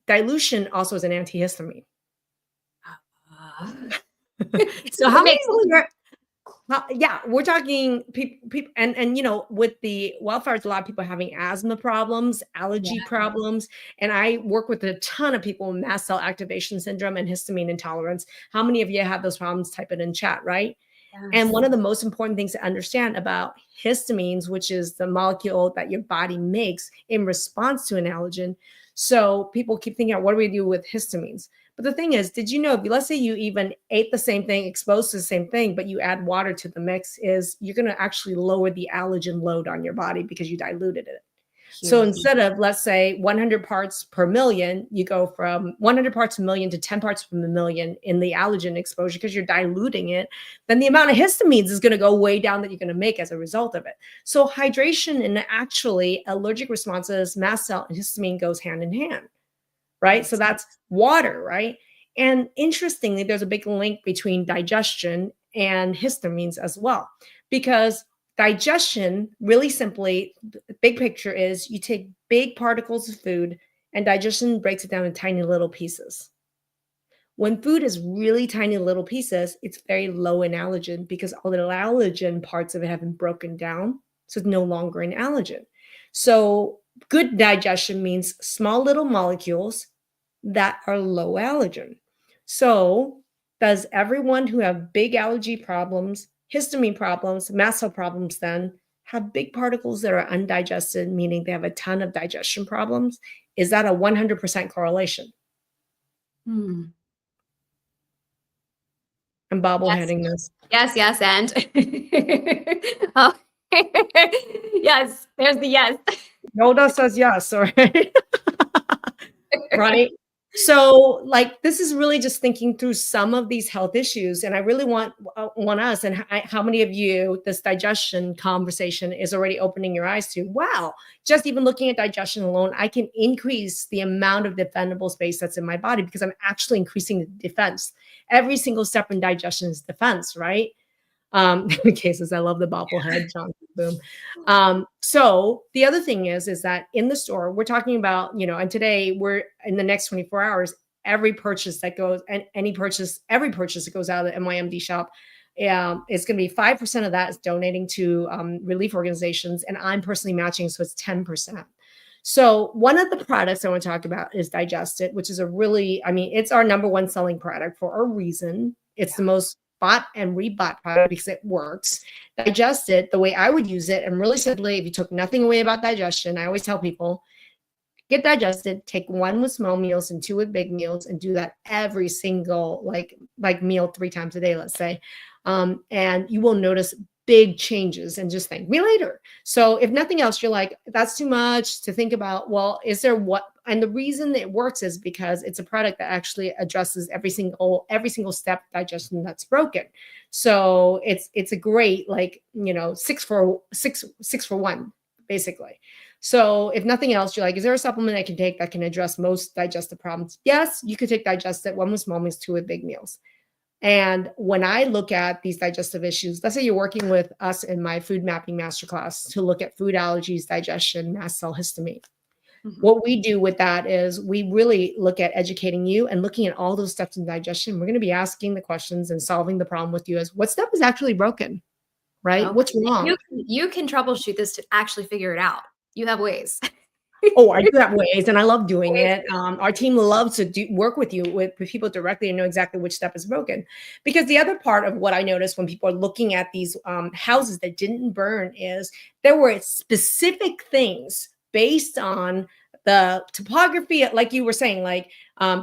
dilution also is an antihistamine. Uh, So how it many makes people here? Yeah, we're talking people, and you know, with the wildfires, a lot of people are having asthma problems, allergy yeah. problems, and I work with a ton of people with mast cell activation syndrome and histamine intolerance. How many of you have those problems? Type it in chat, right? And Yes. one of the most important things to understand about histamines, which is the molecule that your body makes in response to an allergen. So people keep thinking, what do we do with histamines? But the thing is, did you know, let's say you even ate the same thing, exposed to the same thing, but you add water to the mix, is you're going to actually lower the allergen load on your body because you diluted it. So Huge. instead of, let's say, 100 parts per million, you go from 100 parts per million to 10 parts per million in the allergen exposure, because you're diluting it. Then the amount of histamines is going to go way down that you're going to make as a result of it. So hydration and actually allergic responses, mast cell and histamine goes hand in hand, right? So Makes that's sense. water, right? And interestingly, there's a big link between digestion and histamines as well, because digestion, really simply, the big picture is you take big particles of food, and digestion breaks it down in tiny little pieces. When food is really tiny little pieces, it's very low in allergen, because all the allergen parts of it have been broken down. So it's no longer an allergen. So good digestion means small little molecules that are low allergen. So does everyone who have big allergy problems, histamine problems, mast cell problems, then have big particles that are undigested, meaning they have a ton of digestion problems? Is that a 100% correlation? Hmm. I'm Yes. bobbleheading this. Yes, yes, and oh, yes, there's the yes. Yoda says yes, all right. Right? So, like, this is really just thinking through some of these health issues, and I really want us, and how many of you this digestion conversation is already opening your eyes to? Wow, just even looking at digestion alone, I can increase the amount of defendable space that's in my body, because I'm actually increasing the defense. Every single step in digestion is defense, right? Cases, I love the bobblehead, John Boom. So the other thing is that in the store, we're talking about, you know, and today we're in the next 24 hours, every purchase that goes, and every purchase that goes out of the MYMD shop, it's going to be 5% of that is donating to relief organizations, and I'm personally matching, so it's 10%. So one of the products I want to talk about is Digest It, which is a really, I mean, it's our number 1 selling product for a reason. It's the most bought and rebought product because it works. Digest It, the way I would use it, and really simply, if you took nothing away about digestion, I always tell people, get digested, take one with small meals and two with big meals, and do that every single like meal 3 times a day, let's say. And you will notice big changes, and just thank me later. So if nothing else, you're like, that's too much to think about. Well, is there what? And the reason it works is because it's a product that actually addresses every single step of digestion that's broken. So it's a great, like, 6 for 1, basically. So if nothing else, you're like, is there a supplement I can take that can address most digestive problems? Yes, you could take Digestive, one with small meals, two with big meals. And when I look at these digestive issues, let's say you're working with us in my food mapping masterclass to look at food allergies, digestion, mast cell, histamine. Mhm. What we do with that is we really look at educating you and looking at all those steps in digestion. We're going to be asking the questions and solving the problem with you as what step is actually broken, right? Okay. What's wrong? You can troubleshoot this to actually figure it out. You have ways. Oh, I do have ways, and I love doing it. Our team loves to work with you with people directly and know exactly which step is broken. Because the other part of what I noticed when people are looking at these houses that didn't burn is there were specific things based on the topography, like you were saying, like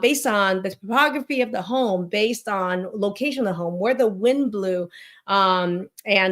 based on the topography of the home, based on location of the home, where the wind blew, and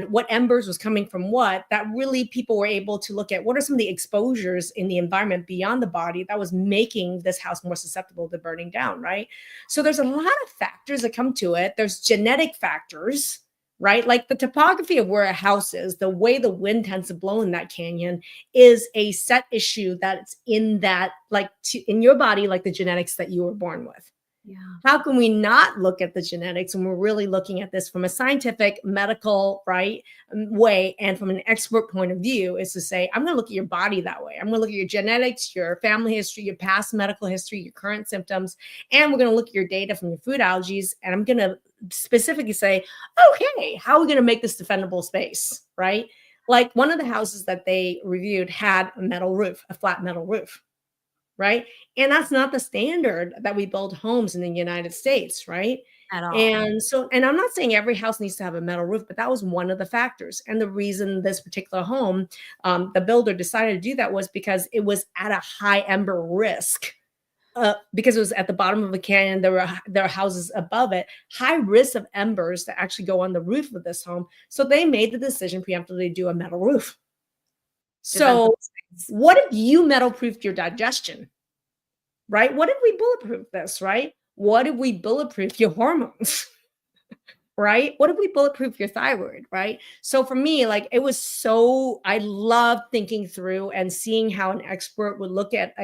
what embers was coming from what, that really people were able to look at what are some of the exposures in the environment beyond the body that was making this house more susceptible to burning down, right? So there's a lot of factors that come to it. There's genetic factors, right? Like the topography of where a house is, the way the wind tends to blow in that canyon is a set issue that's in that, like in your body, like the genetics that you were born with. Yeah. How can we not look at the genetics when we're really looking at this from a scientific, medical, right, way, and from an expert point of view? Is to say, I'm going to look at your body that way. I'm going to look at your genetics, your family history, your past medical history, your current symptoms, and we're going to look at your data from your food allergies. And I'm going to specifically say, okay, how are we going to make this defendable space, right? Like one of the houses that they reviewed had a metal roof, a flat metal roof, right? And that's not the standard that we build homes in the United States, right? At all. And so, and I'm not saying every house needs to have a metal roof, but that was one of the factors. And the reason this particular home, the builder decided to do that was because it was at a high ember risk. Because it was at the bottom of a canyon, there are houses above it, high risk of embers that actually go on the roof of this home. So they made the decision preemptively to do a metal roof. So, Defensible. what if you metal proofed your digestion? Right? What if we bulletproof this, right? What if we bulletproof your hormones? Right? What if we bulletproof your thyroid, right? So for me, like it was so, I love thinking through and seeing how an expert would look at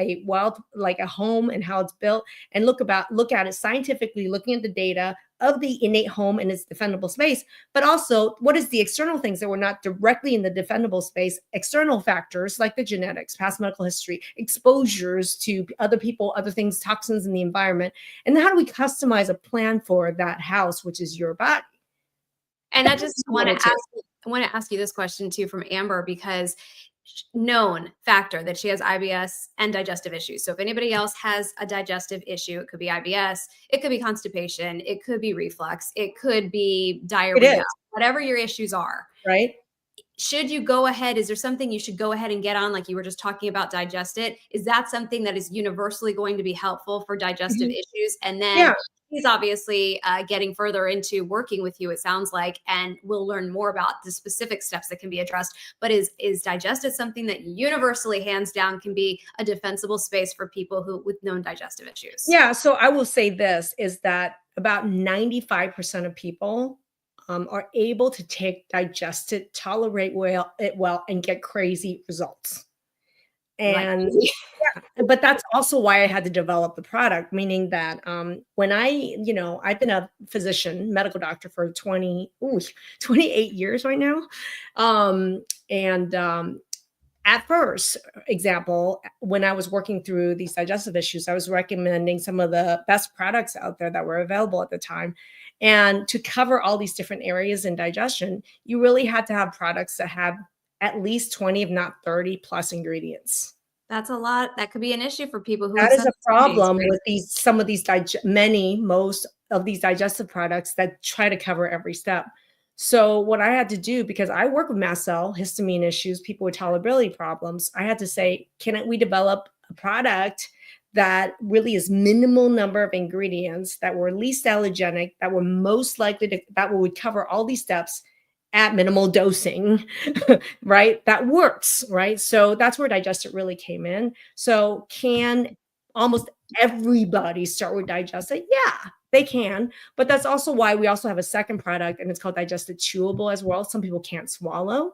like a home and how it's built, and look at it scientifically, looking at the data of the innate home and its defendable space, but also what is the external things that were not directly in the defendable space, external factors like the genetics, past medical history, exposures to other people, other things, toxins in the environment. And then how do we customize a plan for that house, which is your body? And I just want to Meditate. ask you this question too from Amber, because known factor that she has IBS and digestive issues. So if anybody else has a digestive issue, it could be IBS, it could be constipation, it could be reflux, it could be It is, diarrhea, whatever your issues are. right? Should you go ahead? Is there something you should go ahead and get on? Like you were just talking about, digest it. Is that something that is universally going to be helpful for digestive Mhm. issues? And then Yeah. he's obviously getting further into working with you, it sounds like, and we'll learn more about the specific steps that can be addressed. But is digestive something that universally, hands down, can be a defensible space for people who with known digestive issues? Yeah. So I will say this is that about 95% of people are able to digest it, tolerate it well, and get crazy results. Like, And but that's also why I had to develop the product, meaning that when I've been a physician, medical doctor for 28 years right now. And At first, example, when I was working through these digestive issues, I was recommending some of the best products out there that were available at the time. And to cover all these different areas in digestion, you really had to have products that had at least 20, if not 30 plus ingredients. that's a lot. That could be an issue for people who have That is a sensitivities, problem right? with most of these digestive products that try to cover every step. So what I had to do, because I work with mast cell, histamine issues, people with tolerability problems, I had to say, we develop a product that really is minimal number of ingredients that were least allergenic, that were most likely to, that would cover all these steps at minimal dosing, right? That works, right? So that's where Digest It really came in. So can almost everybody start with Digest It? Yeah, they can. But that's also why we also have a second product, and it's called Digest It Chewable as well. Some people can't swallow.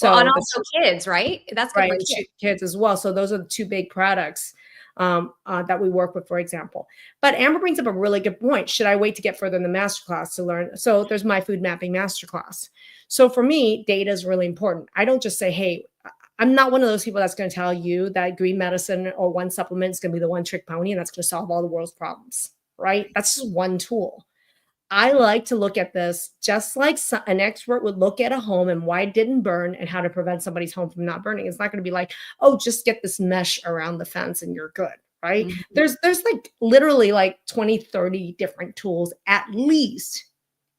Well, and So also kids, right? That's good right, for and kids. kids as well. So those are the two big products that we work with, for example. But Amber brings up a really good point. Should I wait to get further in the masterclass to learn? So there's my food mapping masterclass. So for me, data is really important. I don't just say, hey, I'm not one of those people that's going to tell you that green medicine or one supplement is going to be the one trick pony and that's going to solve all the world's problems, right? That's just one tool. I like to look at this just like an expert would look at a home and why it didn't burn and how to prevent somebody's home from not burning. It's not going to be like, oh, just get this mesh around the fence and you're good, right? Mhm. There's like literally like 20, 30 different tools at least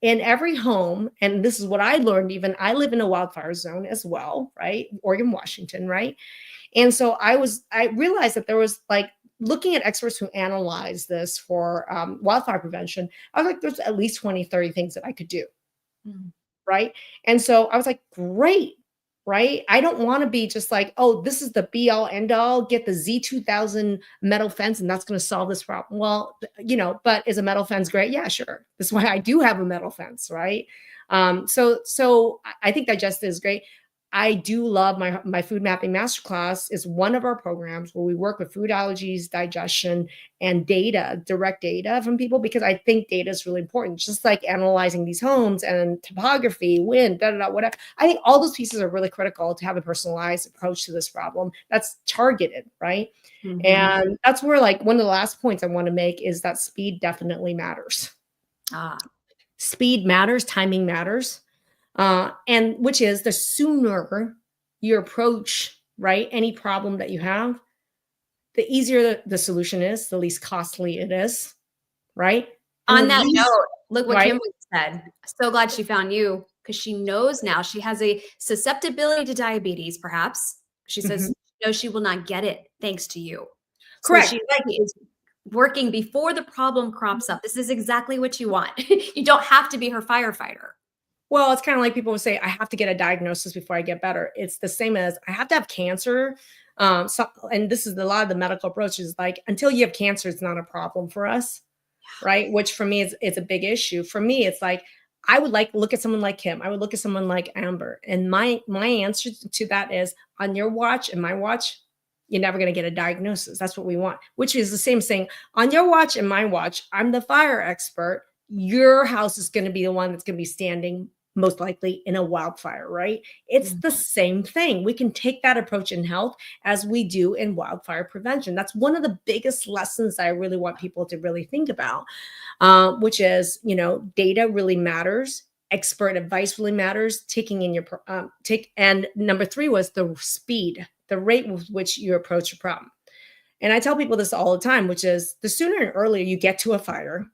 in every home. And this is what I learned. Even I live in a wildfire zone as well, right? Oregon, Washington, right? And so I realized that there was like looking at experts who analyze this for wildfire prevention. I was like, there's at least 20, 30 things that I could do. Mhm. Right. And so I was like, great. Right. I don't want to be just like, oh, this is the be all end all, get the Z2000 metal fence and that's going to solve this problem. Well, but is a metal fence great? Yeah, sure. That's why I do have a metal fence. Right. So I think Digest is great. I do love my food mapping masterclass is one of our programs where we work with food allergies, digestion, and data, direct data from people, because I think data is really important. Just like analyzing these homes and topography, wind, whatever. I think all those pieces are really critical to have a personalized approach to this problem that's targeted, right? Mhm. And that's where like one of the last points I want to make is that speed definitely matters. Ah, Speed matters, timing matters. And which is the sooner you approach, right, any problem that you have, the easier the solution is, the least costly it is, right? And the on that least, note, look what right? Kimberly said. So glad she found you because she knows now she has a susceptibility to diabetes, perhaps. She says Mhm. she knows she will not get it thanks to you. So Correct. she Like, is working before the problem crops up. This is exactly what you want. You don't have to be her firefighter. well, it's kind of like people would say, I have to get a diagnosis before I get better. It's the same as I have to have cancer. And this is a lot of the medical approaches, like until you have cancer, it's not a problem for us, right? Which for me is it's a big issue. For me, it's like I would like look at someone like Kim. I would look at someone like Amber, and my answer to that is on your watch and my watch, you're never going to get a diagnosis. That's what we want. Which is the same thing on your watch and my watch. I'm the fire expert. Your house is going to be the one that's going to be standing most likely in a wildfire, right? It's Mm. the same thing. We can take that approach in health as we do in wildfire prevention. That's one of the biggest lessons I really want people to really think about, which is, data really matters. Expert advice really matters. Taking in your take, and number three was the speed, the rate with which you approach a problem. And I tell people this all the time, which is the sooner and earlier you get to a fire,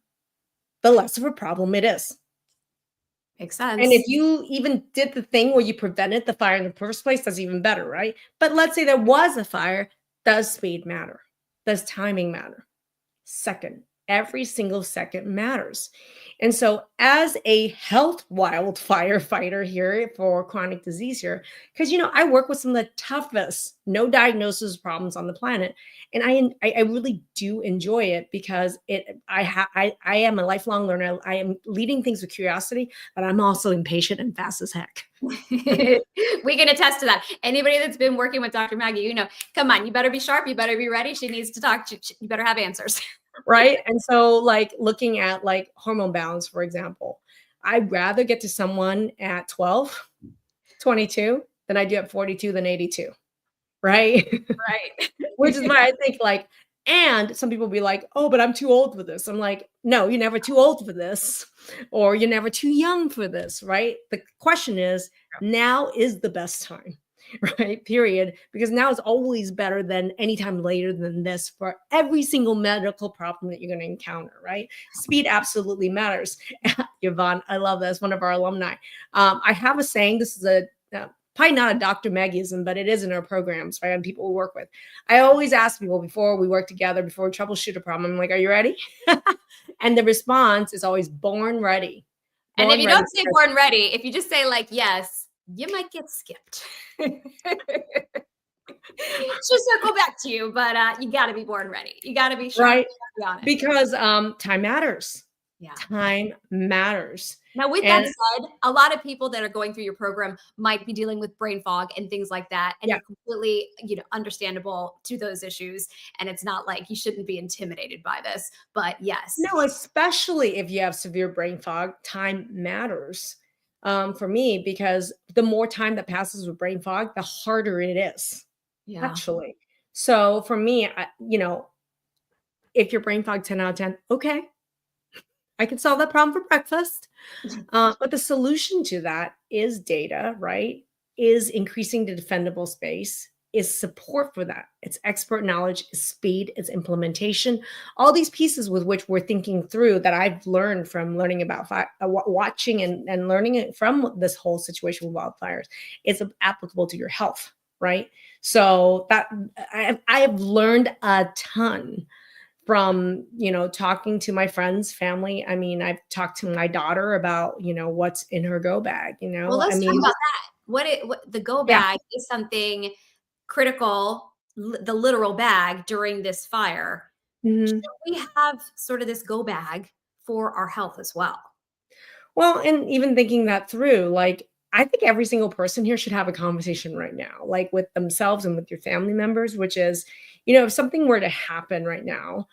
the less of a problem it is. Makes And if sense. you even did the thing where you prevented the fire in the first place, that's even better, right? But let's say there was a fire, does speed matter? Does timing matter? Second, every single second matters. And so, as a health wildfire fighter here for chronic disease here, because I work with some of the toughest no diagnosis problems on the planet, and I really do enjoy it because I am a lifelong learner. I am leading things with curiosity, but I'm also impatient and fast as heck. We can attest to that. Anybody that's been working with Dr. Maggie, come on, you better be sharp. You better be ready. She needs to talk. You better have answers. Right? And so, like, looking at like hormone balance, for example, I'd rather get to someone at 12, 22 than I do at 42 than 82. Right? Right. Which is why I think like, and some people be like, oh, but I'm too old for this. I'm like, no, you're never too old for this, or you're never too young for this, right? The question is, now is the best time, right? Period. Because now is always better than any time later than this for every single medical problem that you're going to encounter, right? Speed absolutely matters. Yvonne, I love this. One of our alumni. I have a saying. This is probably not a Dr. Maggieism, but it is in our programs, right? And people we work with. I always ask people before we work together, before we troubleshoot a problem, I'm like, are you ready? And the response is always born ready. And if Born you ready. don't say born ready, if you just say like yes, you might get skipped. She'll circle back to you, but you got to be born ready. You got to be sharp. Right? You gotta be on it. Because time matters. Yeah. Time matters. Now, with that And said, a lot of people that are going through your program might be dealing with brain fog and things like that, and yeah, you're completely, understandable to those issues. And it's not like you shouldn't be intimidated by this, but yes, no, especially if you have severe brain fog, time matters for me because the more time that passes with brain fog, the harder it is, yeah. actually. So for me, if your brain fog 10 out of 10, okay, I can solve that problem for breakfast. But the solution to that is data, right? Is increasing the defendable space, is support for that. It's expert knowledge, is speed, it's implementation. All these pieces with which we're thinking through that I've learned from learning about watching and learning it from this whole situation with wildfires is applicable to your health, right? So that I have learned a ton from talking to my friends, family. I mean, I've talked to my daughter about what's in her go bag. Well, I let's talk mean, about that. What the go yeah. bag is something critical, the literal bag during this fire. Mhm. Should we have sort of this go bag for our health as well? Well, and even thinking that through, like, I think every single person here should have a conversation right now, like with themselves and with your family members, which is, if something were to happen right now,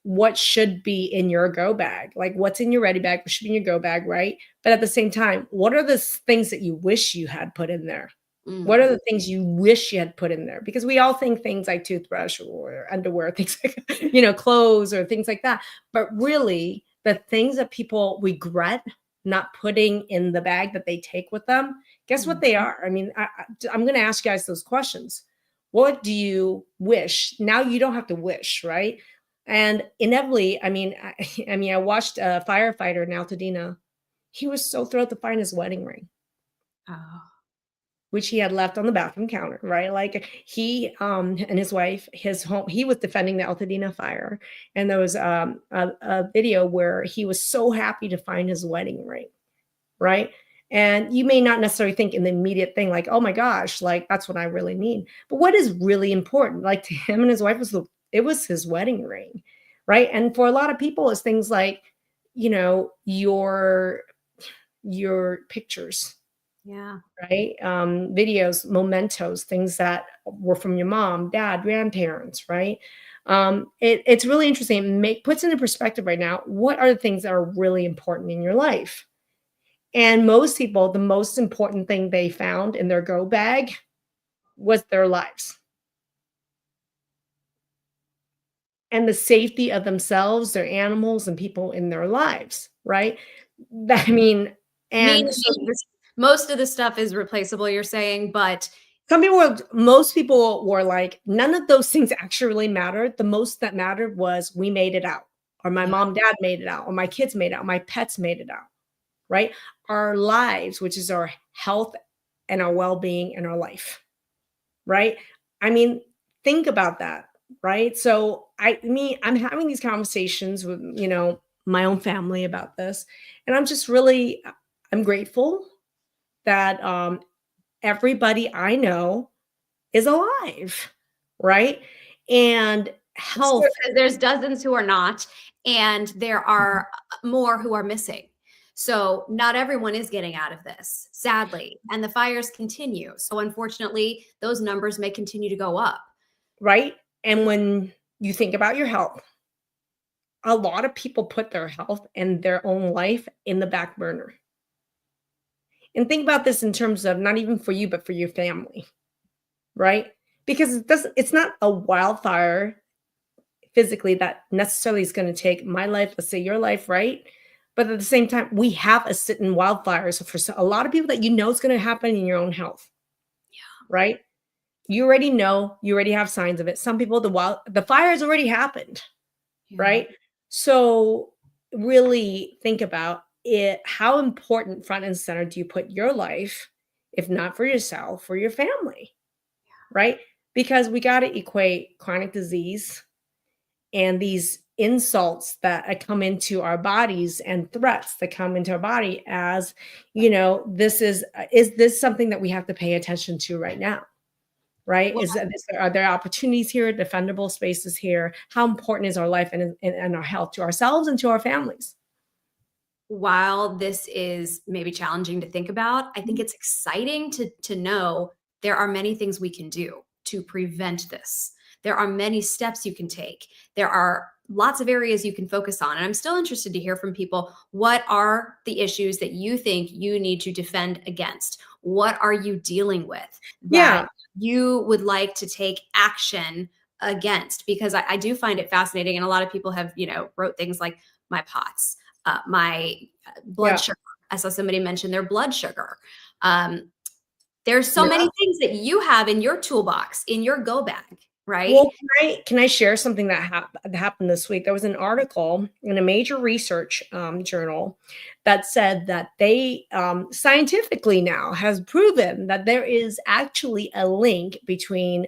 what should be in your go bag? Like, what's in your ready bag? What should be in your go bag, right? But at the same time, what are the things that you wish you had put in there? What Mm. are the things you wish you had put in there? Because we all think things like toothbrush or underwear, things like, clothes or things like that. But really, the things that people regret not putting in the bag that they take with them, guess what Mm. they are? I mean, I'm going to ask you guys those questions. What do you wish? Now you don't have to wish, right? And inevitably, I watched a firefighter in Altadena. He was so thrilled to find his wedding ring, Oh, which he had left on the bathroom counter, right? Like he and his wife, his home, he was defending the Altadena fire. And there was a video where he was so happy to find his wedding ring, right? And you may not necessarily think in the immediate thing, like, oh my gosh, like that's what I really need. But what is really important, like to him and his wife, it was his wedding ring, right? And for a lot of people, it's things like, your pictures, yeah. right? Videos, mementos, things that were from your mom, dad, grandparents, right? It's really interesting. Puts into perspective right now, what are the things that are really important in your life? And most people, the most important thing they found in their go bag was their lives and the safety of themselves, their animals, and people in their lives, right? I mean, and so Meaning most of the stuff is replaceable, you're saying, but most people were like, none of those things actually really mattered. The most that mattered was we made it out, or my yeah, mom, dad made it out, or my kids made it out, my pets made it out, right? Our lives, which is our health and our well being and our life, right? I mean, think about that, right? So I'm having these conversations with, my own family about this. And I'm just really, I'm grateful that everybody I know is alive, right? And it's true health. 'cause there's dozens who are not, and there are more who are missing. So not everyone is getting out of this, sadly, and the fires continue. So unfortunately, those numbers may continue to go up. Right? And when you think about your health, a lot of people put their health and their own life in the back burner. And think about this in terms of not even for you, but for your family, right? Because it's not a wildfire physically that necessarily is going to take my life, let's say your life, right? But at the same time, we have a sit in wildfires for a lot of people that is going to happen in your own health, right? You already know, you already have signs of it. Some people, the fire has already happened, Yeah. right? So really think about it. How important front and center do you put your life if not for yourself, for your family, right? Because we got to equate chronic disease and these insults that come into our bodies and threats that come into our body as, this is this something that we have to pay attention to right now? Right? Are there opportunities here, defendable spaces here? How important is our life and our health to ourselves and to our families? While this is maybe challenging to think about, I think it's exciting to know there are many things we can do to prevent this. There are many steps you can take. There are lots of areas you can focus on. And I'm still interested to hear from people, what are the issues that you think you need to defend against? What are you dealing with that Yeah, you would like to take action against? Because I do find it fascinating. And a lot of people have, wrote things like my POTS, my blood yeah. sugar. I saw somebody mention their blood sugar. Um, there's so Yeah. many things that you have in your toolbox, in your go bag, right? Well, can I share something that happened this week? There was an article in a major research journal that said that they scientifically now has proven that there is actually a link between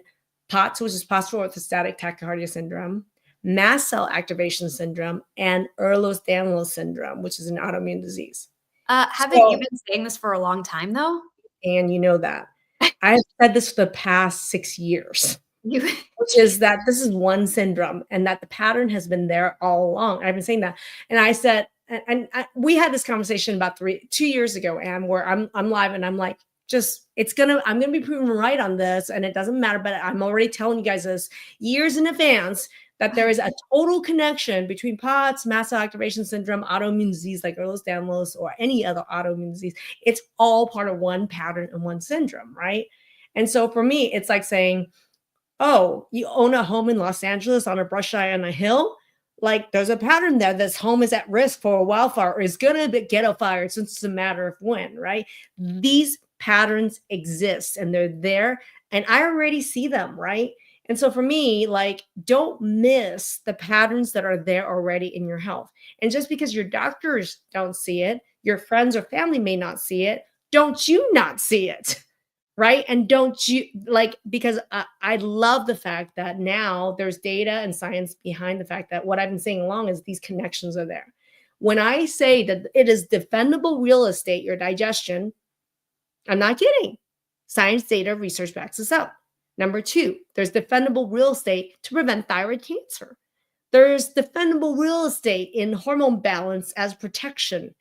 POTS, which is postural orthostatic tachycardia syndrome, mast cell activation syndrome, and Ehlers-Danlos syndrome, which is an autoimmune disease. Haven't you So, been saying this for a long time though? and you know that I've said this for the past 6 years. You, Which is jeez. that this is one syndrome and that the pattern has been there all along. I've been saying that. And I said, we had this conversation about 2 years ago, and where I'm live and I'm like, I'm gonna be proven right on this, and it doesn't matter. But I'm already telling you guys this years in advance that there is a total connection between POTS, mast cell activation syndrome, autoimmune disease like Ehlers-Danlos, or any other autoimmune disease. It's all part of one pattern and one syndrome, right? And so for me, it's like saying, oh, you own a home in Los Angeles on a brush eye on a hill? Like, there's a pattern there. This home is at risk for a wildfire, or is going to get a fire since it's a matter of when, right? These patterns exist and they're there, and I already see them, right? And so for me, like, don't miss the patterns that are there already in your health. And just because your doctors don't see it, your friends or family may not see it, don't you not see it? Right? And don't you like, because I love the fact that now there's data and science behind the fact that what I've been saying along is these connections are there. When I say that it is defendable real estate, your digestion, I'm not kidding. Science data research backs this up. Number two, there's defendable real estate to prevent thyroid cancer. There's defendable real estate in hormone balance as protection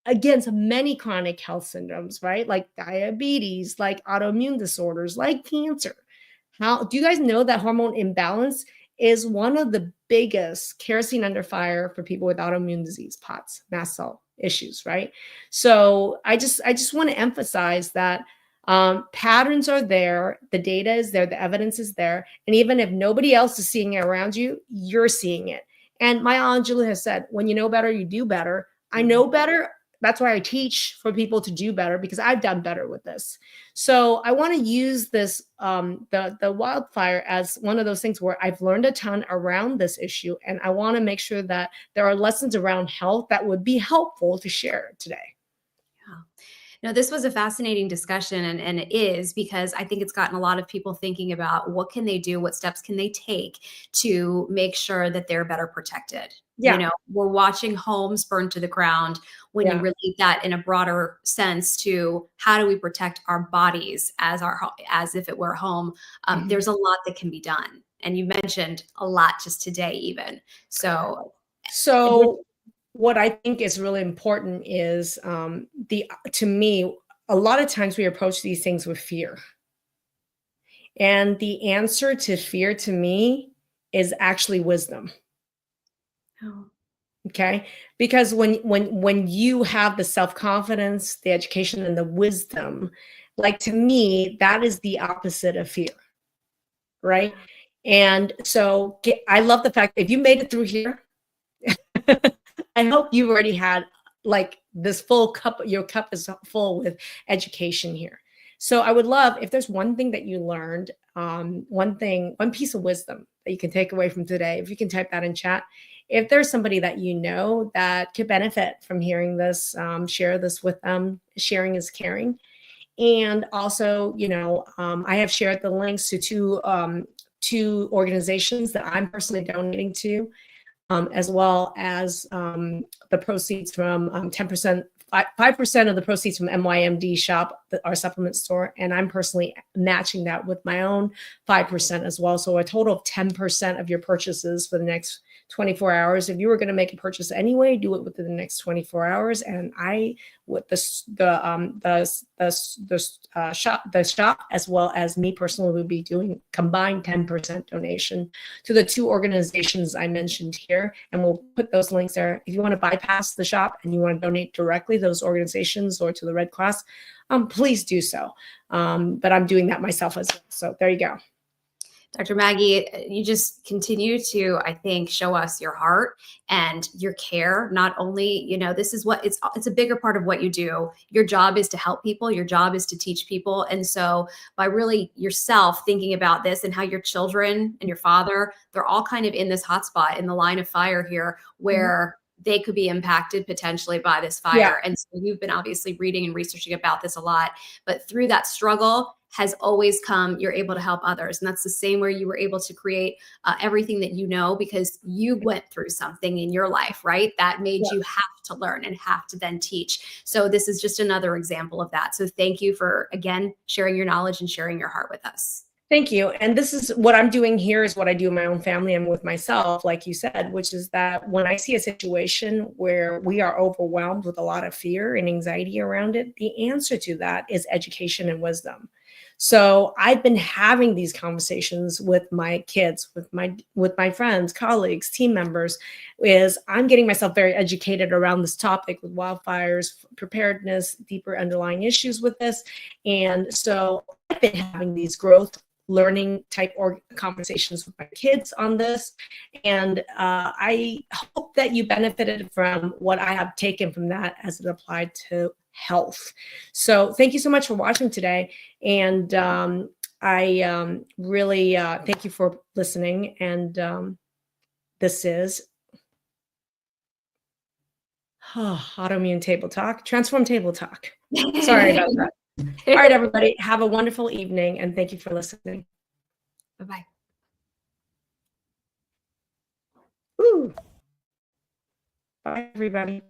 against many chronic health syndromes, right? Like diabetes, like autoimmune disorders, like cancer. How do you guys know that hormone imbalance is one of the biggest kerosene under fire for people with autoimmune disease, POTS, mast cell issues, right? So I just want to emphasize that patterns are there, the data is there, the evidence is there, and even if nobody else is seeing it around you, you're seeing it. And my aunt Julie has said, when you know better, you do better. I know better. That's why I teach for people to do better, because I've done better with this. So I want to use this, the wildfire, as one of those things where I've learned a ton around this issue, and I want to make sure that there are lessons around health that would be helpful to share today. Yeah. No, this was a fascinating discussion, and it is, because I think it's gotten a lot of people thinking about what can they do, what steps can they take to make sure that they're better protected. Yeah, We're watching homes burn to the ground. When you yeah, relate that in a broader sense to how do we protect our bodies as if it were home, mhm. there's a lot that can be done. And you mentioned a lot just today, even. So, So what I think is really important is the to me, a lot of times we approach these things with fear. And the answer to fear to me is actually wisdom. oh, Okay? Because when you have the self-confidence, the education, and the wisdom, like, to me, that is the opposite of fear, right? And so I love the fact that if you made it through here, I hope you already had, like, this full cup. Your cup is full with education here. So I would love if there's one thing that you learned, one piece of wisdom that you can take away from today. If you can type that in chat. If there's somebody that you know that could benefit from hearing this, share this with them. Sharing is caring. And also, I have shared the links to two organizations that I'm personally donating to, as well as the proceeds from 10%, 5% of the proceeds from MYMD Shop, our supplement store. And I'm personally matching that with my own 5% as well. So a total of 10% of your purchases for the next 24 hours. If you were going to make a purchase anyway, do it within the next 24 hours. And I, with the shop, as well as me personally, will be doing combined 10% donation to the two organizations I mentioned here. And we'll put those links there. If you want to bypass the shop and you want to donate directly to those organizations or to the Red Cross, please do so. But I'm doing that myself as well. So there you go. Dr. Maggie, you just continue to, I think, show us your heart and your care. Not only, this is what it's a bigger part of what you do. Your job is to help people. Your job is to teach people. And so by really yourself thinking about this and how your children and your father, they're all kind of in this hotspot in the line of fire here where they could be impacted potentially by this fire. Yeah. And so you've been obviously reading and researching about this a lot, but through that struggle has always come, you're able to help others. And that's the same where you were able to create everything that you know, because you went through something in your life, right? That made you have to learn and have to then teach. So this is just another example of that. So thank you for, again, sharing your knowledge and sharing your heart with us. Thank you. And this is what I'm doing here is what I do in my own family and with myself, like you said, which is that when I see a situation where we are overwhelmed with a lot of fear and anxiety around it, the answer to that is education and wisdom. So I've been having these conversations with my kids, with my friends, colleagues, team members, is I'm getting myself very educated around this topic with wildfires, preparedness, deeper underlying issues with this. And so I've been having these growth learning type conversations with my kids on this. And I hope that you benefited from what I have taken from that as it applied to health. So thank you so much for watching today. And I really thank you for listening. And this is Autoimmune Table Talk, Transform Table Talk. Sorry about that. All right, everybody, have a wonderful evening, and thank you for listening. Bye-bye. Ooh. Bye, everybody.